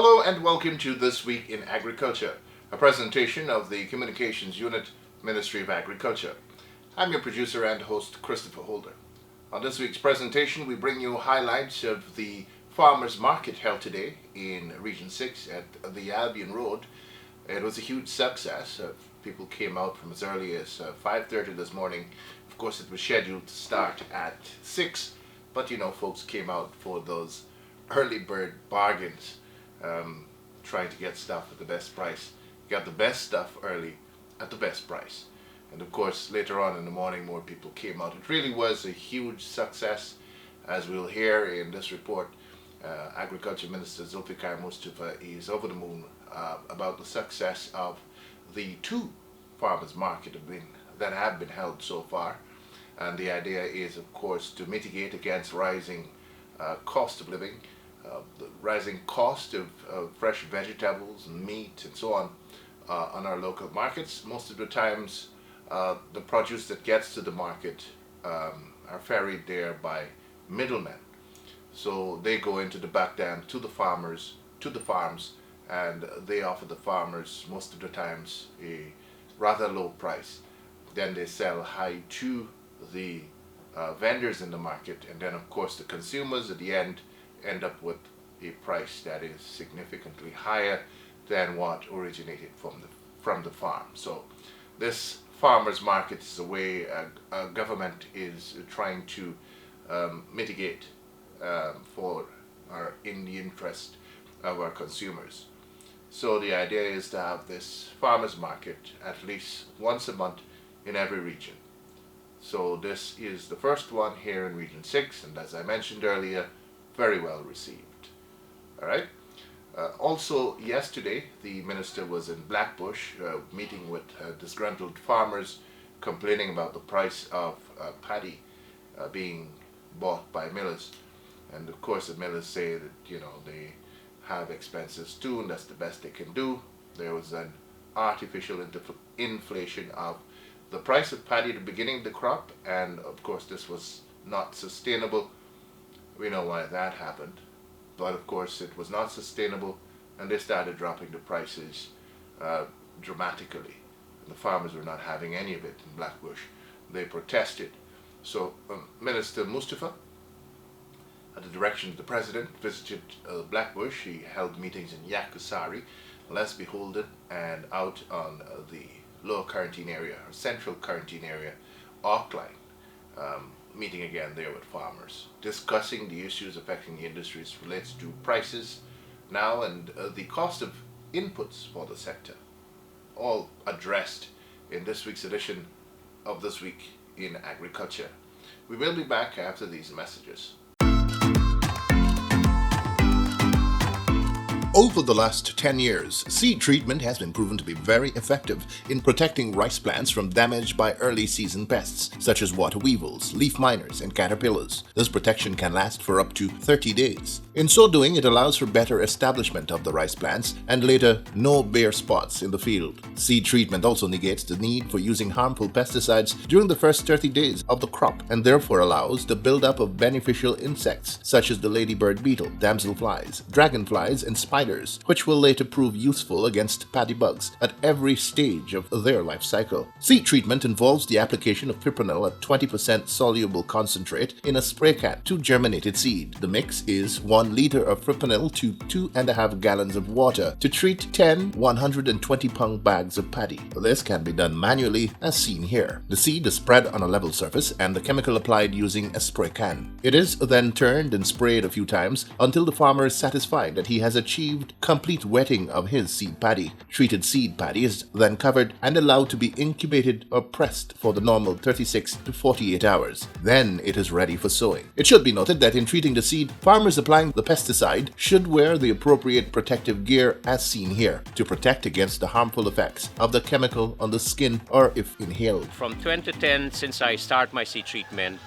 Hello and welcome to This Week in Agriculture, a presentation of the Communications Unit, Ministry of Agriculture. I'm your producer and host, Christopher Holder. On this week's presentation, we bring you highlights of the farmers market held today in Region 6 at the Albion Road. It was a huge success. People came out from as early as 5:30 this morning. Of course, it was scheduled to start at 6, but folks came out for those early bird bargains, trying to get stuff at the best price. Got the best stuff early at the best price. And of course, later on in the morning, more people came out. It really was a huge success, as we'll hear in this report. Agriculture Minister Zulfikar Mustafa is over the moon about the success of the two farmers market that have been held so far. And the idea is, of course, to mitigate against rising cost of living, the rising cost of fresh vegetables and meat and so on our local markets. Most of the times, the produce that gets to the market are ferried there by middlemen. So they go into the back dam to the farmers, to the farms, and they offer the farmers most of the times a rather low price. Then they sell high to the vendors in the market, and then of course the consumers at the end up with a price that is significantly higher than what originated from the farm. So this farmers market is a way a government is trying to mitigate in the interest of our consumers. So the idea is to have this farmers market at least once a month in every region. So this is the first one here in Region 6, and as I mentioned earlier, very well received. All right. Also yesterday, the minister was in Blackbush meeting with disgruntled farmers, complaining about the price of paddy being bought by millers. And of course the millers say that they have expenses too, and that's the best they can do. There was an artificial inflation of the price of paddy at the beginning of the crop, and of course this was not sustainable. We know why that happened, but of course it was not sustainable, and they started dropping the prices dramatically. And the farmers were not having any of it in Blackbush. They protested. So Minister Mustafa, at the direction of the President, visited Blackbush. He held meetings in Yakusari, Les Beholden, and out on the lower quarantine area, or central quarantine area, Auckline, meeting again there with farmers, discussing the issues affecting the industries related to prices now and the cost of inputs for the sector, all addressed in this week's edition of This Week in Agriculture. We will be back after these messages. Over the last 10 years, seed treatment has been proven to be very effective in protecting rice plants from damage by early season pests, such as water weevils, leaf miners, and caterpillars. This protection can last for up to 30 days. In so doing, it allows for better establishment of the rice plants and later no bare spots in the field. Seed treatment also negates the need for using harmful pesticides during the first 30 days of the crop, and therefore allows the buildup of beneficial insects such as the ladybird beetle, damselflies, dragonflies, and spiders, which will later prove useful against paddy bugs at every stage of their life cycle. Seed treatment involves the application of fipronil at 20% soluble concentrate in a spray can to germinated seed. The mix is 1 liter of fipronil to 2.5 gallons of water to treat 10 120-pound bags of paddy. This can be done manually, as seen here. The seed is spread on a level surface and the chemical applied using a spray can. It is then turned and sprayed a few times until the farmer is satisfied that he has achieved complete wetting of his seed paddy. Treated seed paddy is then covered and allowed to be incubated or pressed for the normal 36 to 48 hours. Then it is ready for sowing. It should be noted that in treating the seed, farmers applying the pesticide should wear the appropriate protective gear as seen here to protect against the harmful effects of the chemical on the skin or if inhaled. From 2010, since I started my seed treatment,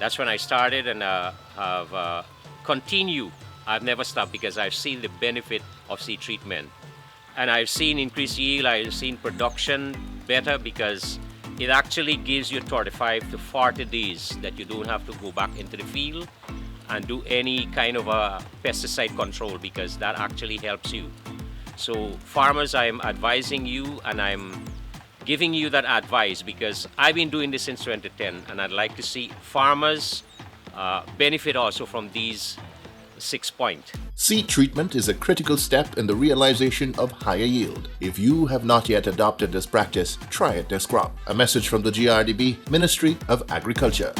that's when I started, and I've continued. I've never stopped because I've seen the benefit of seed treatment. And I've seen increased yield, I've seen production better because it actually gives you 35 to 40 days that you don't have to go back into the field and do any kind of a pesticide control, because that actually helps you. So farmers, I'm advising you and I'm giving you that advice because I've been doing this since 2010, and I'd like to see farmers benefit also from these 6 points. Seed treatment is a critical step in the realization of higher yield. If you have not yet adopted this practice, try it this crop. A message from the GRDB, Ministry of Agriculture.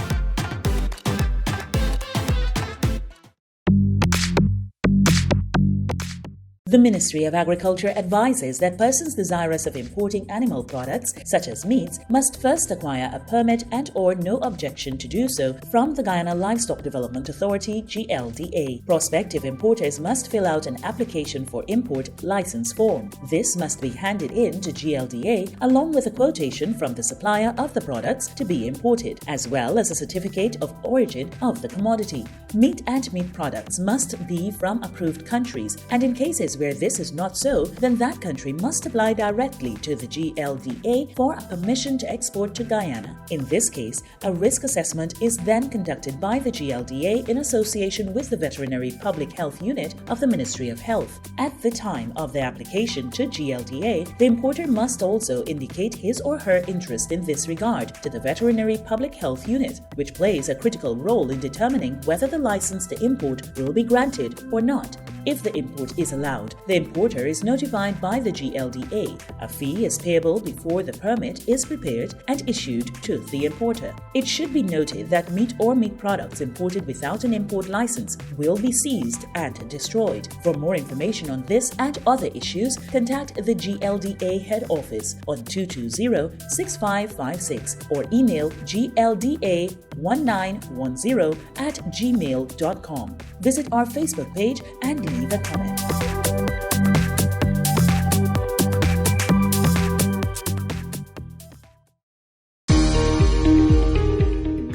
The Ministry of Agriculture advises that persons desirous of importing animal products, such as meats, must first acquire a permit and/or no objection to do so from the Guyana Livestock Development Authority (GLDA). Prospective importers must fill out an application for import license form. This must be handed in to GLDA along with a quotation from the supplier of the products to be imported, as well as a certificate of origin of the commodity. Meat and meat products must be from approved countries, and in cases where this is not so, then that country must apply directly to the GLDA for a permission to export to Guyana. In this case, a risk assessment is then conducted by the GLDA in association with the Veterinary Public Health Unit of the Ministry of Health. At the time of the application to GLDA, the importer must also indicate his or her interest in this regard to the Veterinary Public Health Unit, which plays a critical role in determining whether the license to import will be granted or not. If the import is allowed, the importer is notified by the GLDA. A fee is payable before the permit is prepared and issued to the importer. It should be noted that meat or meat products imported without an import license will be seized and destroyed. For more information on this and other issues, contact the GLDA head office on 220-6556 or email glda1910@gmail.com. Visit our Facebook page and leave a comment.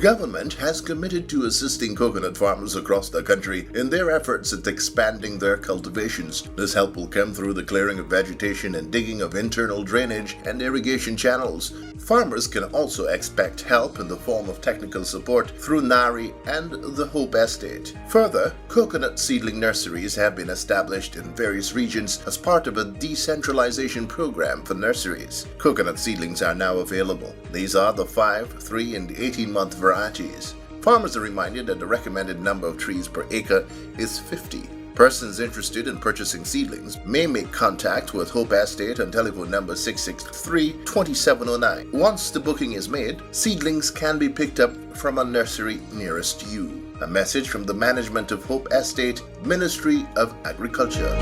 Government has committed to assisting coconut farmers across the country in their efforts at expanding their cultivations. This help will come through the clearing of vegetation and digging of internal drainage and irrigation channels. Farmers can also expect help in the form of technical support through NARI and the Hope Estate. Further, coconut seedling nurseries have been established in various regions as part of a decentralization program for nurseries. Coconut seedlings are now available. These are the 5, 3, and 18-month varieties. Farmers are reminded that the recommended number of trees per acre is 50. Persons interested in purchasing seedlings may make contact with Hope Estate on telephone number 663-2709. Once the booking is made, seedlings can be picked up from a nursery nearest you. A message from the management of Hope Estate, Ministry of Agriculture.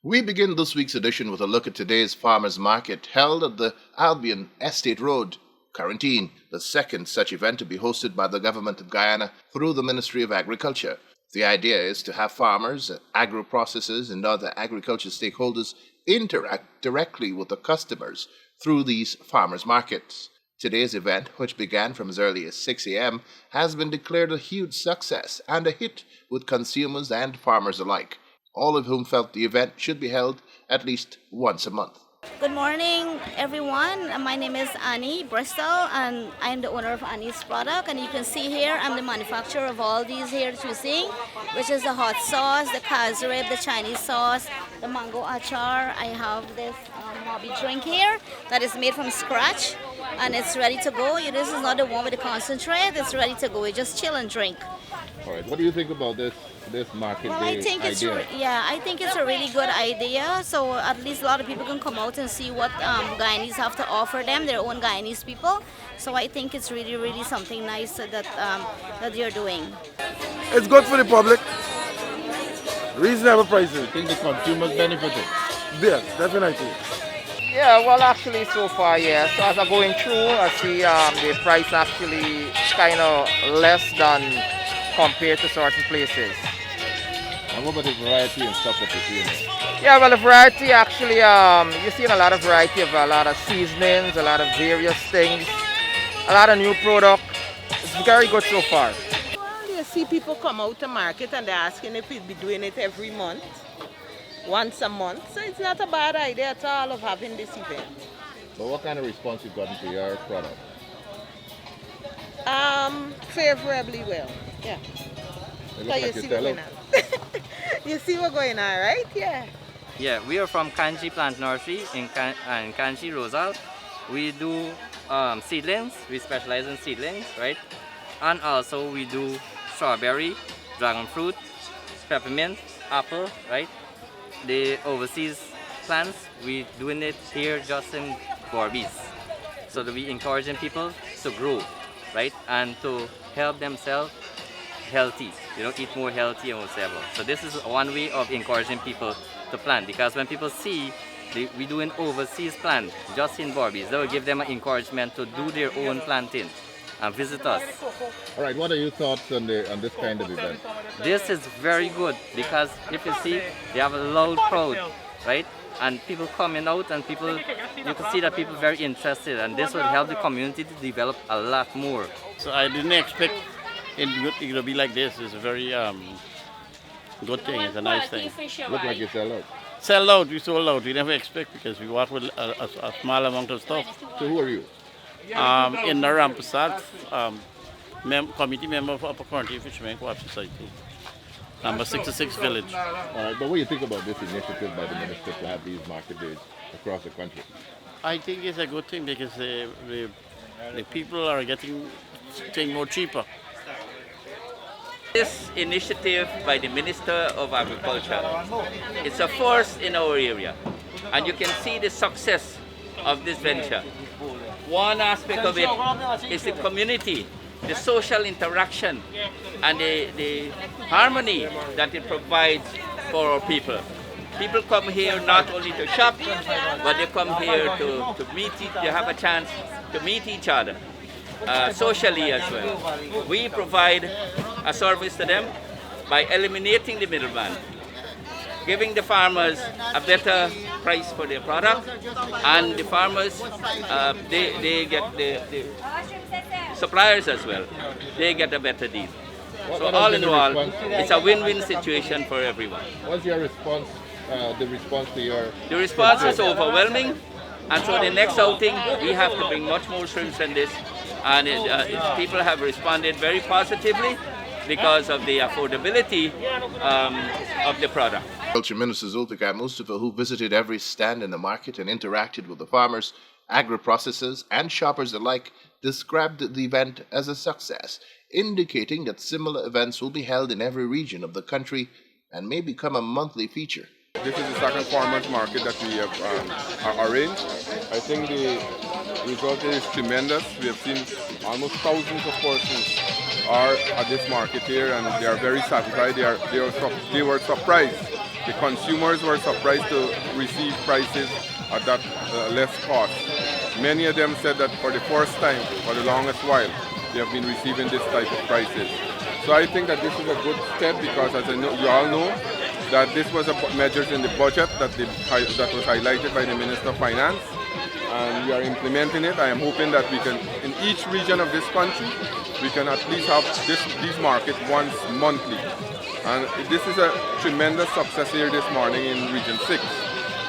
We begin this week's edition with a look at today's farmers market held at the Albion Estate Road. Quarantine, the second such event to be hosted by the government of Guyana through the Ministry of Agriculture. The idea is to have farmers, agro-processors, and other agriculture stakeholders interact directly with the customers through these farmers markets. Today's event, which began from as early as 6 a.m., has been declared a huge success and a hit with consumers and farmers alike, all of whom felt the event should be held at least once a month. Good morning, everyone. My name is Annie Bristol, and I'm the owner of Annie's Product. And you can see here, I'm the manufacturer of all these here that you're seeing, which is the hot sauce, the casserib, the Chinese sauce, the mango achar. I have this Moby drink here that is made from scratch, and it's ready to go. This is not the one with the concentrate. It's ready to go. You just chill and drink. All right. What do you think about this market Well, I think it's idea? I think it's a really good idea. So at least a lot of people can come out and see what Guyanese have to offer them, their own Guyanese people. So I think it's really, really something nice that that you're doing. It's good for the public. Reasonable prices. I think the consumers benefited. Yes, definitely. Yeah, well, actually, so far, yes. So as I'm going through, I see the price actually kind of less than compared to certain places. And what about the variety and stuff that you're seeing? Yeah, well, the variety actually, you're seeing a lot of variety of a lot of seasonings, a lot of various things, a lot of new product. It's very good so far. Well, you see people come out to market and they're asking if we'd be doing it every month, once a month. So it's not a bad idea at all of having this event. But what kind of response you've gotten to your product? Favorably well. Yeah. It So looks you like see you what's sell going out. on. You see what's going on, right? Yeah. Yeah, we are from Kanji Plant Nursery in Kanji, Rosal. We do seedlings. We specialize in seedlings, right? And also we do strawberry, dragon fruit, peppermint, apple, right? The overseas plants, we doing it here just in Borbies. So that we encouraging people to grow, right? And to help themselves healthy, eat more healthy and whatever. So this is one way of encouraging people to plant, because when people see we do an overseas plant just in Borbies, that will give them an encouragement to do their own planting and visit us. All right, what are your thoughts on this kind of event? This is very good because if you see, they have a loud crowd, right? And people coming out, and you can see that people are very interested, and this will help the community to develop a lot more. So I didn't expect it to be like this. It's a very good thing. It's a nice thing. Look like you sell out. Sell out, we sold out. We never expect because we work with a small amount of stuff. So who are you? In the Rampasad, committee member of Upper County Fishermen Co-op Society, number 66 Village. All right, but what do you think about this initiative by the minister to have these market days across the country? I think it's a good thing because the people are getting things more cheaper. This initiative by the Minister of Agriculture, it's a first in our area, and you can see the success of this venture. One aspect of it is the community, the social interaction, and the harmony that it provides for our people. People come here not only to shop, but they come here to meet, they have a chance to meet each other. Socially as well. We provide a service to them by eliminating the middleman, giving the farmers a better price for their product, and the farmers, they get the suppliers as well, they get a better deal. So all in all, it's a win-win situation for everyone. What's your response, the response to your... The response is overwhelming, and so the next outing, we have to bring much more shrimps than this. And people have responded very positively because of the affordability of the product. Agriculture Minister Zulfikar Mustafa, who visited every stand in the market and interacted with the farmers, agri-processors and shoppers alike, described the event as a success, indicating that similar events will be held in every region of the country and may become a monthly feature. This is the second farmers market that we have arranged. I think the result is tremendous. We have seen almost thousands of persons are at this market here, and they are very satisfied. They were surprised. The consumers were surprised to receive prices at that less cost. Many of them said that for the first time, for the longest while, they have been receiving this type of prices. So I think that this is a good step because, as you all know, that this was a measure in the budget that was highlighted by the Minister of Finance, and we are implementing it. I am hoping that we can, in each region of this country, we can at least have these markets once monthly. And this is a tremendous success here this morning in Region 6.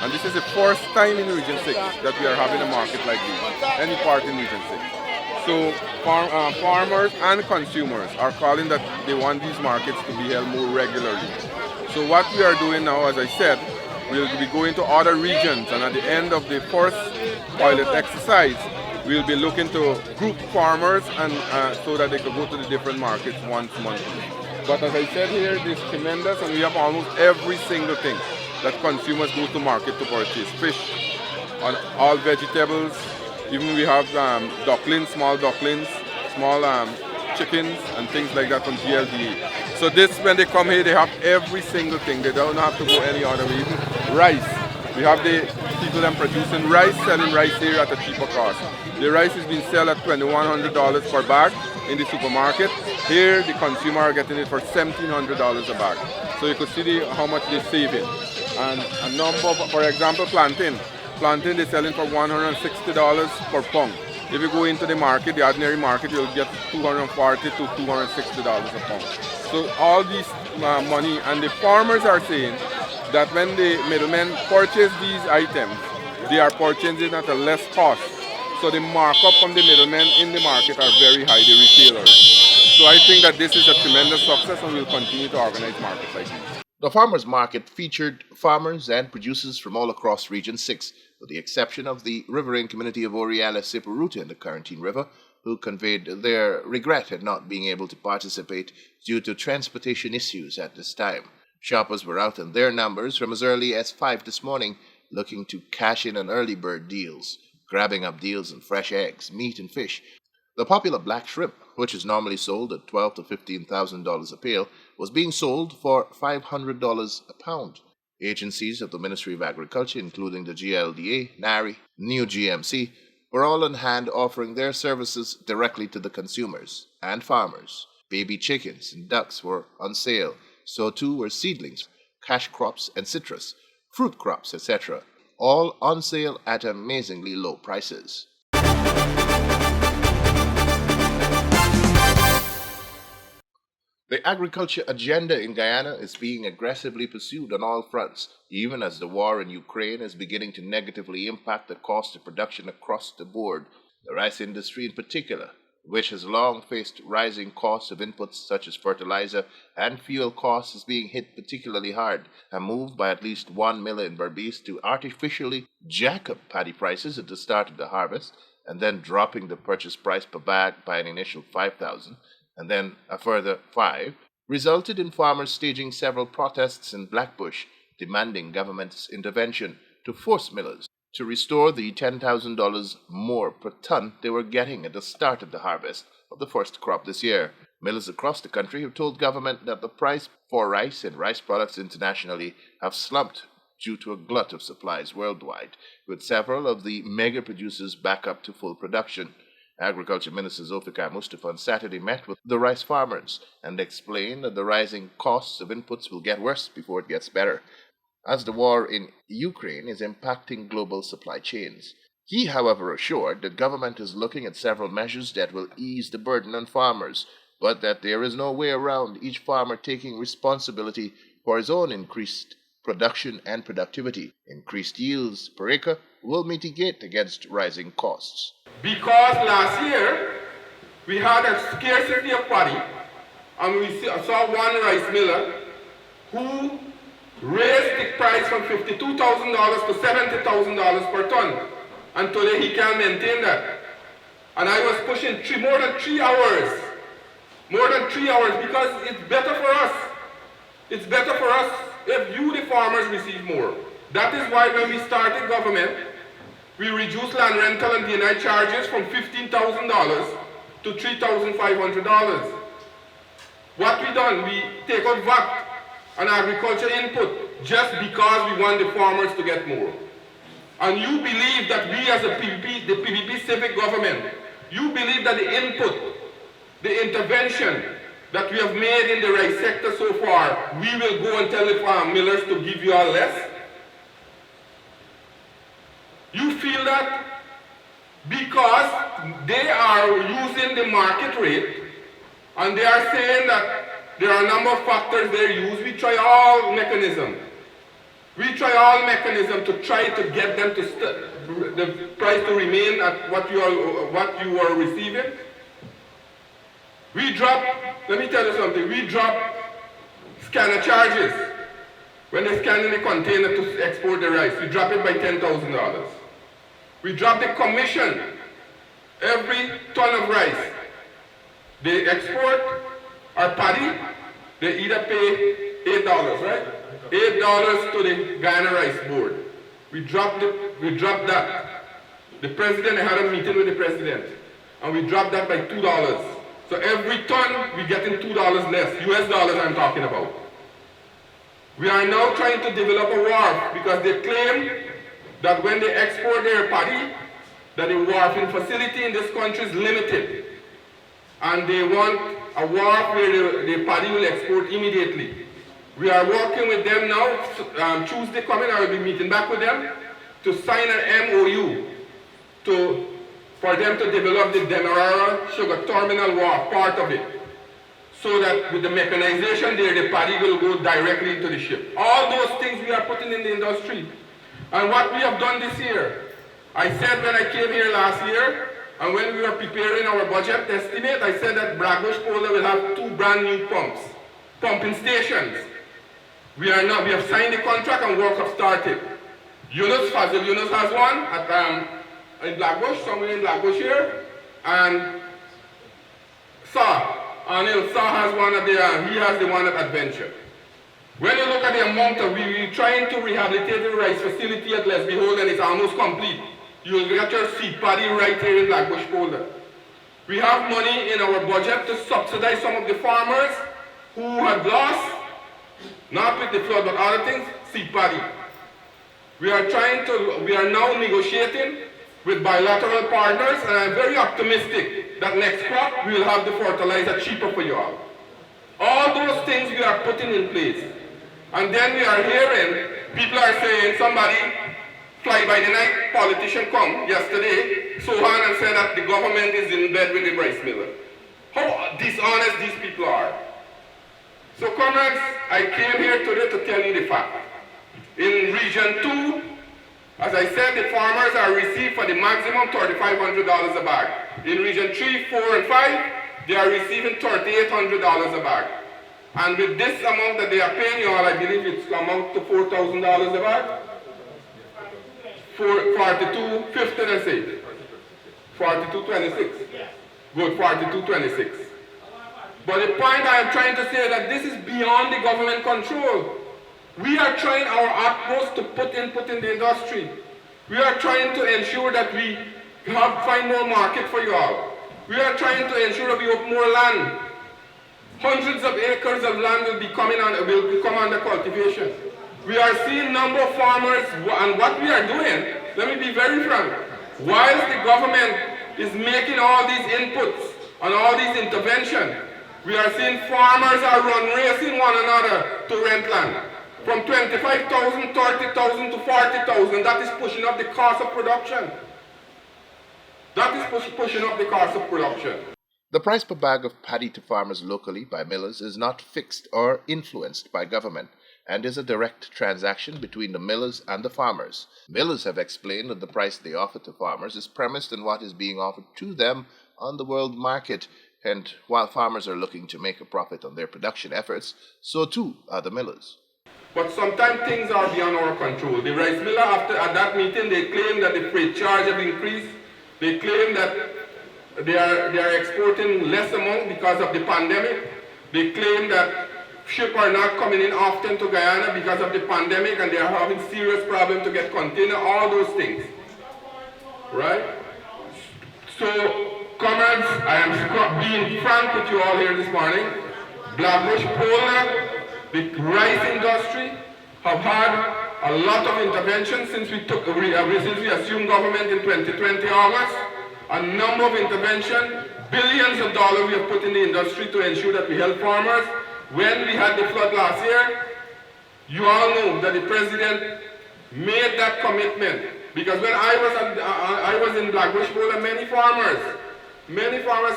And this is the first time in Region 6 that we are having a market like this, any part in Region 6. So farmers and consumers are calling that they want these markets to be held more regularly. So what we are doing now, as I said, we'll be going to other regions, and at the end of the first pilot exercise, we'll be looking to group farmers and so that they can go to the different markets once monthly. But as I said here, this is tremendous, and we have almost every single thing that consumers go to market to purchase. Fish, on all vegetables, even we have ducklings, small chickens and things like that from GLDA. So this, when they come here, they have every single thing. They don't have to go any other way. Even rice. We have the people that producing rice, selling rice here at a cheaper cost. The rice is being sold at $2,100 per bag in the supermarket. Here, the consumer are getting it for $1,700 a bag. So you could see how much they're saving. And a number of, for example, plantain. Plantain they're selling for $160 per pound. If you go into the market, the ordinary market, you'll get $240 to $260 a pound. So all this money, and the farmers are saying that when the middlemen purchase these items, they are purchasing at a less cost. So the markup from the middlemen in the market are very high, the retailers. So I think that this is a tremendous success and we'll continue to organize markets like this. The farmers market featured farmers and producers from all across Region 6, with the exception of the riverine community of Orealla-Siparuta in the Corentyne River, who conveyed their regret at not being able to participate due to transportation issues at this time. Shoppers were out in their numbers from as early as 5 this morning, looking to cash in on early bird deals, grabbing up deals in fresh eggs, meat and fish. The popular black shrimp, which is normally sold at $12,000 to $15,000 a pail, was being sold for $500 a pound. Agencies of the Ministry of Agriculture, including the GLDA, NARI, New GMC, were all on hand offering their services directly to the consumers and farmers. Baby chickens and ducks were on sale, so too were seedlings, cash crops and citrus, fruit crops, etc., all on sale at amazingly low prices. The agriculture agenda in Guyana is being aggressively pursued on all fronts, even as the war in Ukraine is beginning to negatively impact the cost of production across the board. The rice industry in particular, which has long faced rising costs of inputs such as fertilizer and fuel costs, is being hit particularly hard. A move by at least 1 million Berbice to artificially jack up paddy prices at the start of the harvest, and then dropping the purchase price per bag by an initial 5,000, and then a further 5, resulted in farmers staging several protests in Blackbush, demanding government's intervention to force millers to restore the $10,000 more per ton they were getting at the start of the harvest of the first crop this year. Millers across the country have told government that the price for rice and rice products internationally have slumped due to a glut of supplies worldwide, with several of the mega producers back up to full production. Agriculture Minister Zulfikar Mustafa on Saturday met with the rice farmers and explained that the rising costs of inputs will get worse before it gets better, as the war in Ukraine is impacting global supply chains. He, however, assured that government is looking at several measures that will ease the burden on farmers, but that there is no way around each farmer taking responsibility for his own increased production and productivity. Increased yields per acre will mitigate against rising costs. Because last year we had a scarcity of paddy, and we saw one rice miller who raised the price from $52,000 to $70,000 per ton, and today he can't maintain that. And I was pushing more than 3 hours, because it's better for us. It's better for us if you, the farmers, receive more. That is why when we started government, we reduced land rental and D&I charges from $15,000 to $3,500. What we done, we take out VAT on agriculture input just because we want the farmers to get more. And you believe that we as a PVP, the PVP civic government, you believe that the input, the intervention that we have made in the rice sector so far, we will go and tell the farm millers to give you all less? You feel that because they are using the market rate and they are saying that there are a number of factors they use. We try all mechanisms. We try all mechanisms to try to get them to the price to remain at what you are receiving. We drop, let me tell you something, we drop scanner charges. When they scan in the container to export the rice, we drop it by $10,000. We drop the commission every ton of rice. They export our paddy, they either pay $8, right? $8 to the Guyana Rice Board. We dropped that. The president, I had a meeting with the president, and we dropped that by $2. So every ton we getting $2 less, US dollars I'm talking about. We are now trying to develop a wharf because they claim that when they export their paddy, that the wharfing facility in this country is limited. And they want a wharf where the paddy will export immediately. We are working with them now. Tuesday coming, I will be meeting back with them to sign an MOU for them to develop the Demerara Sugar Terminal Wharf, part of it. So that with the mechanization there, the paddy will go directly into the ship. All those things we are putting in the industry. And what we have done this year, I said when I came here last year, and when we were preparing our budget estimate, I said that Blackbush Polder will have 2 brand new pumping stations. We have signed the contract and work have started. Fazil Yunus has one at, in Blackbush, somewhere in Blackbush here, and Anil Shah has one at he has the one at Adventure. When you look at the amount of, we're trying to rehabilitate the rice facility at Leslie Hole and it's almost complete. You'll get your seed paddy right here in Blackbush Polder. We have money in our budget to subsidize some of the farmers who have lost, not with the flood but other things, seed paddy. We are now negotiating with bilateral partners, and I'm very optimistic that next crop we will have the fertilizer cheaper for you all. All those things we are putting in place. And then we are hearing, people are saying, somebody, fly-by-the-night politician come yesterday, Sohan, and said that the government is in bed with the rice miller. How dishonest these people are. So comrades, I came here today to tell you the fact. In Region 2, as I said, the farmers are received for the maximum $3,500 a bag. In Region 3, 4, and 5, they are receiving $3,800 a bag. And with this amount that they are paying you all, I believe it's amount to $4,000 a bag. 42.50, let's say. 42.26. Good, 42.26. But the point I am trying to say is that this is beyond the government control. We are trying our utmost to put input in the industry. We are trying to ensure that we find more market for you all. We are trying to ensure that we open more land. Hundreds of acres of land will come under cultivation. We are seeing number of farmers, and what we are doing, let me be very frank, whilst the government is making all these inputs and all these interventions, we are seeing farmers are racing one another to rent land. From 25,000, 30,000 to 40,000, that is pushing up the cost of production. That is pushing up the cost of production. The price per bag of paddy to farmers locally by millers is not fixed or influenced by government and is a direct transaction between the millers and the farmers. Millers have explained that the price they offer to farmers is premised on what is being offered to them on the world market, and while farmers are looking to make a profit on their production efforts, so too are the millers. But sometimes things are beyond our control. The rice miller, at that meeting, they claim that the freight charge have increased. They claim that they are exporting less amount because of the pandemic. They claim that ships are not coming in often to Guyana because of the pandemic, and they are having serious problem to get container, all those things. Right? So, comrades, I am being frank with you all here this morning. Blackbush Polder, the rice industry, have had a lot of interventions since we assumed government in 2020 August. A number of interventions, billions of dollars we have put in the industry to ensure that we help farmers. When we had the flood last year, you all know that the president made that commitment. Because when I was in Blackbush Polder, many farmers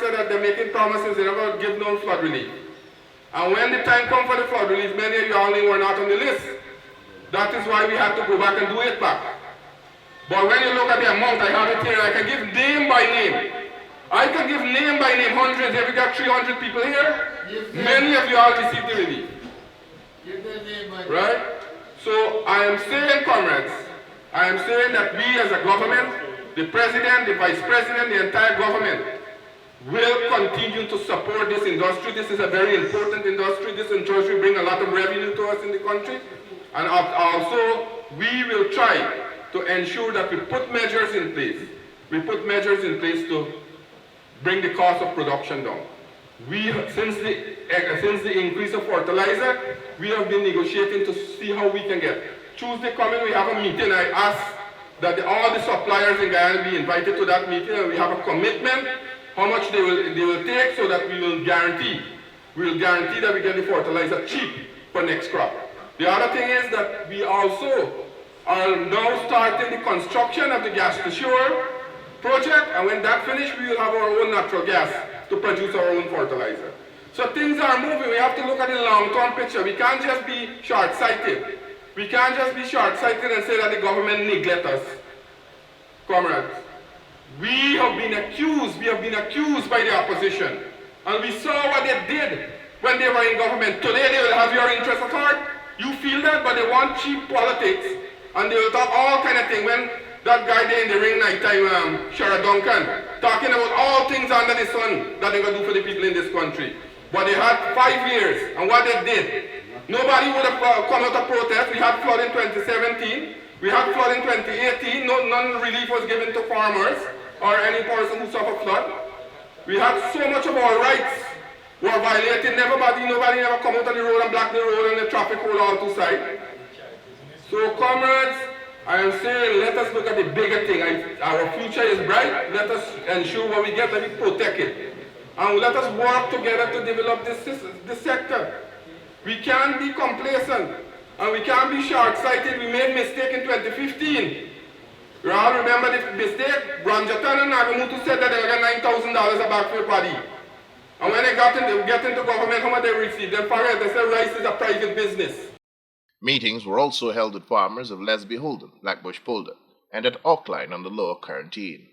said that they're making promises, they never give no flood relief. And when the time comes for the flood relief, many of you all were not on the list. That is why we had to go back and do it back. But when you look at the amount, I have it here, I can give name by name. I can give name by name, hundreds. Have we got 300 people here? Many of you all received the relief. Right? So I am saying, comrades, I am saying that we as a government, the president, the vice president, the entire government, will continue to support this industry. This is a very important industry. This industry brings a lot of revenue to us in the country. And also, we will try to ensure that we put measures in place. We put measures in place to bring the cost of production down. Since the increase of fertilizer, we have been negotiating to see how we can get. Tuesday coming, we have a meeting. I asked that all the suppliers in Guyana be invited to that meeting, and we have a commitment how much they will take, so that we will guarantee that we get the fertilizer cheap for next crop. The other thing is that we also are now starting the construction of the gas to shore project, and when that finishes, we will have our own natural gas to produce our own fertilizer. So things are moving. We have to look at the long-term picture. We can't just be short-sighted. We can't just be short-sighted and say that the government neglect us. Comrades, we have been accused by the opposition. And we saw what they did when they were in government. Today they will have your interest at heart. You feel that, but they want cheap politics. And they will talk all kind of things. When that guy there in the ring nighttime, Shara Duncan, talking about all things under the sun that they're going to do for the people in this country. But they had 5 years, and what they did, nobody would have come out to protest. We had flood in 2017. We had flood in 2018. None relief was given to farmers or any person who suffered flood. We had so much of our rights were violated. Nobody never come out on the road and block the road and the traffic roll all two sides. So comrades, I am saying let us look at the bigger thing. Our future is bright. Let us ensure what we get, let us protect it. And let us work together to develop this sector. We can't be complacent and we can't be short-sighted. We made a mistake in 2015. You all remember the mistake? Branjatan and Nagamutu said that they got $9,000 a bag for paddy. And when they get into government, how much they received? Then they said rice is a private business. Meetings were also held with farmers of Lesby Holden, Blackbush Polder, and at Auckline on the Lower Quarantine.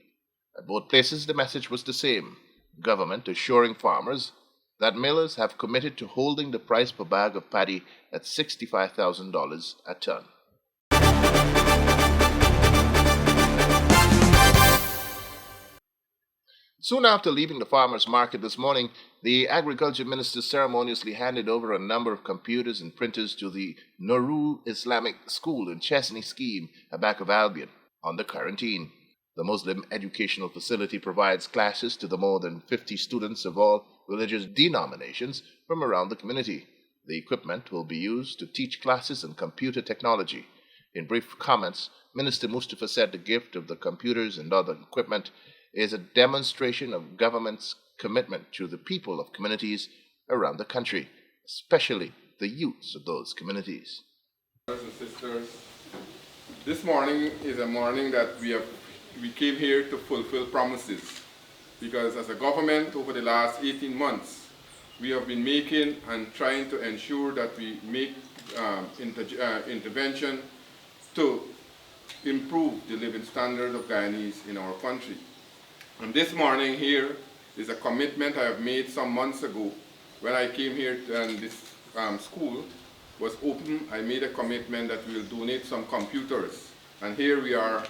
At both places the message was the same, government assuring farmers that millers have committed to holding the price per bag of paddy at $65,000 a ton. Soon after leaving the farmers' market this morning, the Agriculture Minister ceremoniously handed over a number of computers and printers to the Nurul Islamic School in Chesney Scheme, a back of Albion, on the Quarantine. The Muslim educational facility provides classes to the more than 50 students of all religious denominations from around the community. The equipment will be used to teach classes in computer technology. In brief comments, Minister Mustafa said the gift of the computers and other equipment is a demonstration of government's commitment to the people of communities around the country, especially the youths of those communities. Brothers and sisters, this morning is a morning that we came here to fulfill promises, because as a government over the last 18 months we have been making and trying to ensure that we make intervention to improve the living standards of Guyanese in our country. And this morning here is a commitment I have made some months ago when I came here and this school was open. I made a commitment that we will donate some computers, and here we are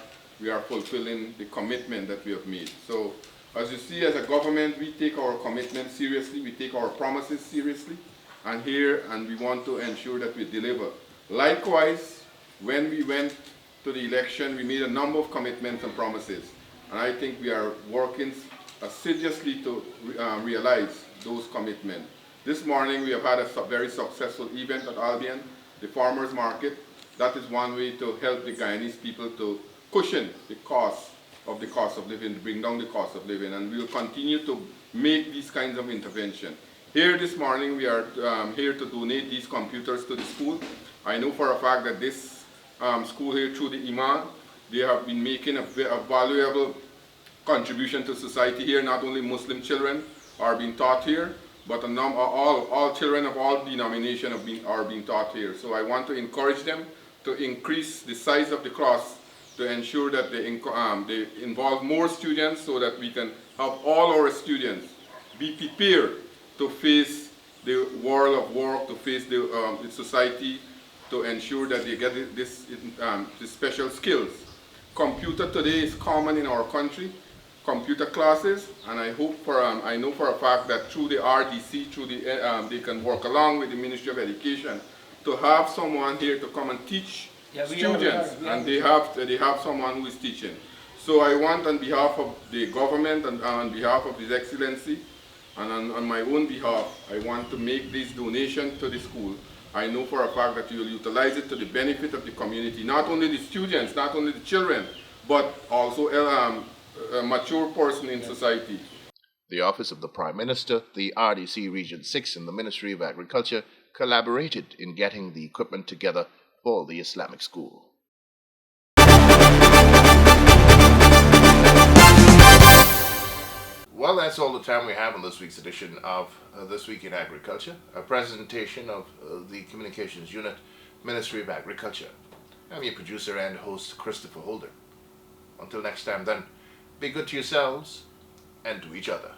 fulfilling the commitment that we have made. So as you see, as a government, we take our commitment seriously, we take our promises seriously, and we want to ensure that we deliver. Likewise, when we went to the election, we made a number of commitments and promises. And I think we are working assiduously to realize those commitments. This morning we have had a very successful event at Albion, the farmers market. That is one way to help the Guyanese people to cushion the cost of living, bring down the cost of living, and we will continue to make these kinds of intervention. Here this morning we are here to donate these computers to the school. I know for a fact that this school here, through the Imam, they have been making a valuable contribution to society here. Not only Muslim children are being taught here, but all children of all denominations are being taught here. So I want to encourage them to increase the size of the class to ensure that they involve more students, so that we can have all our students be prepared to face the world of work, to face the society, to ensure that they get this special skills. Computer today is common in our country, computer classes, and I know for a fact that through the RDC, they can work along with the Ministry of Education to have someone here to come and teach students, and they have someone who is teaching. So I want, on behalf of the government and on behalf of His Excellency, and on my own behalf, I want to make this donation to the school. I know for a fact that you will utilize it to the benefit of the community, not only the students, not only the children, but also a mature person in society. The Office of the Prime Minister, the RDC Region 6 and the Ministry of Agriculture collaborated in getting the equipment together for the Islamic school. Well, that's all the time we have on this week's edition of This Week in Agriculture, a presentation of the Communications Unit, Ministry of Agriculture. I'm your producer and host, Christopher Holder. Until next time then, be good to yourselves and to each other.